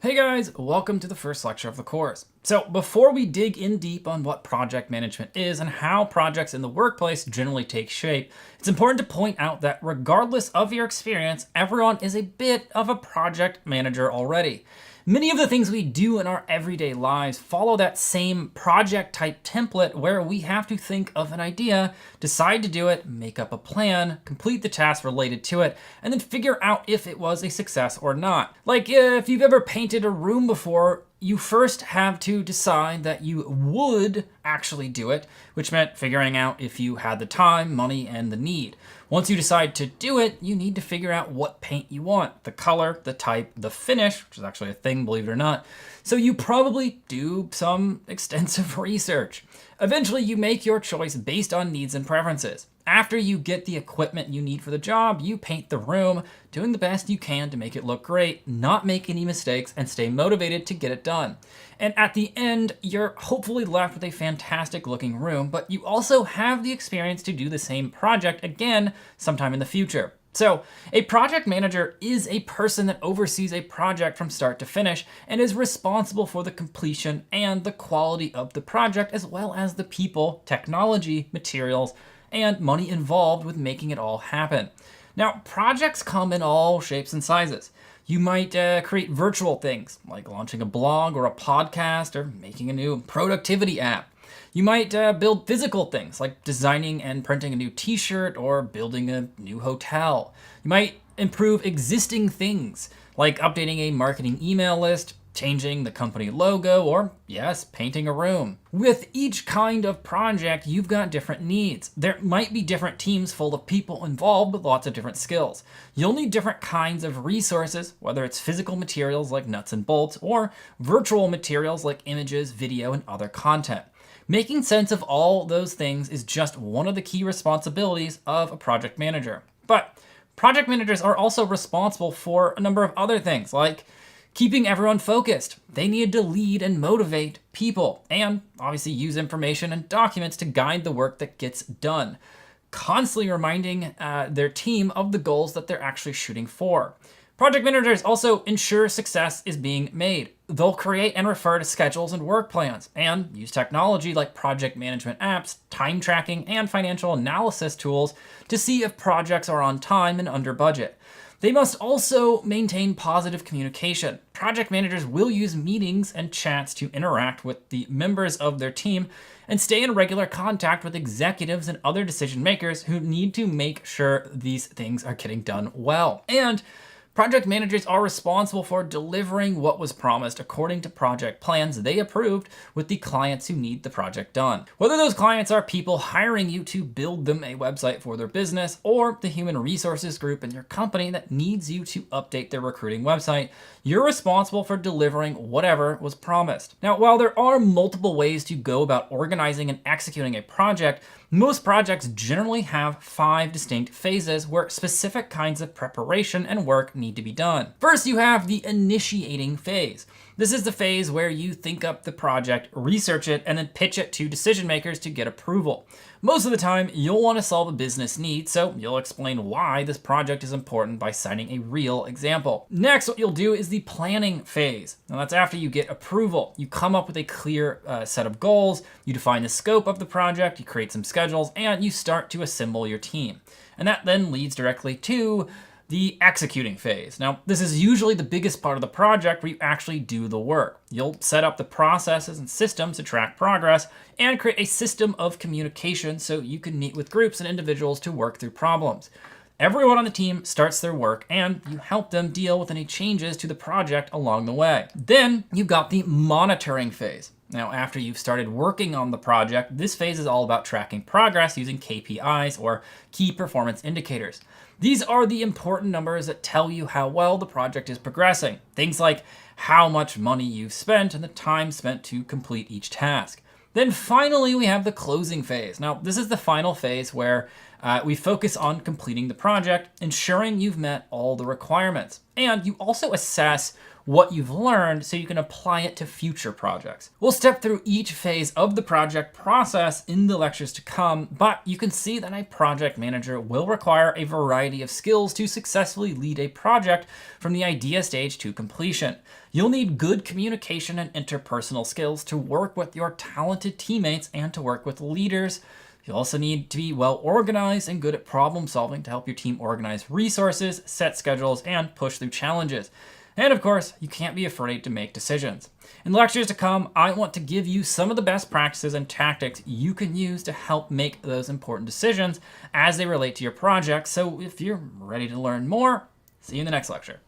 Hey guys, welcome to the first lecture of the course. So before we dig in deep on what project management is and how projects in the workplace generally take shape, it's important to point out that regardless of your experience, everyone is a bit of a project manager already. Many of the things we do in our everyday lives follow that same project type template where we have to think of an idea, decide to do it, make up a plan, complete the task related to it, and then figure out if it was a success or not. Like if you've ever painted a room before, you first have to decide that you would actually do it, which meant figuring out if you had the time, money, and the need. Once you decide to do it, you need to figure out what paint you want, the color, the type, the finish, which is actually a thing, believe it or not. So you probably do some extensive research. Eventually, you make your choice based on needs and preferences. After you get the equipment you need for the job, you paint the room, doing the best you can to make it look great, not make any mistakes, and stay motivated to get it done. And at the end, you're hopefully left with a fantastic looking room, but you also have the experience to do the same project again sometime in the future. So a project manager is a person that oversees a project from start to finish and is responsible for the completion and the quality of the project, as well as the people, technology, materials, and money involved with making it all happen. Now, projects come in all shapes and sizes. You might create virtual things like launching a blog or a podcast or making a new productivity app. You might build physical things like designing and printing a new t-shirt or building a new hotel. You might improve existing things like updating a marketing email list, changing the company logo, or yes, painting a room. With each kind of project, you've got different needs. There might be different teams full of people involved with lots of different skills. You'll need different kinds of resources, whether it's physical materials like nuts and bolts, or virtual materials like images, video, and other content. Making sense of all those things is just one of the key responsibilities of a project manager. But project managers are also responsible for a number of other things, like keeping everyone focused. They need to lead and motivate people, and obviously use information and documents to guide the work that gets done. Constantly reminding their team of the goals that they're actually shooting for. Project managers also ensure success is being made. They'll create and refer to schedules and work plans, and use technology like project management apps, time tracking, and financial analysis tools to see if projects are on time and under budget. They must also maintain positive communication. Project managers will use meetings and chats to interact with the members of their team and stay in regular contact with executives and other decision makers who need to make sure these things are getting done well. And project managers are responsible for delivering what was promised according to project plans they approved with the clients who need the project done. Whether those clients are people hiring you to build them a website for their business, or the human resources group in your company that needs you to update their recruiting website, you're responsible for delivering whatever was promised. Now, while there are multiple ways to go about organizing and executing a project, most projects generally have 5 distinct phases where specific kinds of preparation and work need to be done. First, you have the initiating phase. This is the phase where you think up the project, research it, and then pitch it to decision makers to get approval. Most of the time, you'll want to solve a business need, so you'll explain why this project is important by citing a real example. Next, what you'll do is the planning phase. Now that's after you get approval. You come up with a clear set of goals, you define the scope of the project, you create some schedules, and you start to assemble your team. And that then leads directly to the executing phase. Now, this is usually the biggest part of the project where you actually do the work. You'll set up the processes and systems to track progress and create a system of communication so you can meet with groups and individuals to work through problems. Everyone on the team starts their work and you help them deal with any changes to the project along the way. Then you've got the monitoring phase. Now, after you've started working on the project, this phase is all about tracking progress using KPIs, or key performance indicators. These are the important numbers that tell you how well the project is progressing. Things like how much money you've spent and the time spent to complete each task. Then finally, we have the closing phase. Now, this is the final phase where we focus on completing the project, ensuring you've met all the requirements. And you also assess what you've learned so you can apply it to future projects. We'll step through each phase of the project process in the lectures to come, but you can see that a project manager will require a variety of skills to successfully lead a project from the idea stage to completion. You'll need good communication and interpersonal skills to work with your talented teammates and to work with leaders. You'll also need to be well organized and good at problem solving to help your team organize resources, set schedules, and push through challenges. And of course, you can't be afraid to make decisions. In lectures to come, I want to give you some of the best practices and tactics you can use to help make those important decisions as they relate to your project. So if you're ready to learn more, see you in the next lecture.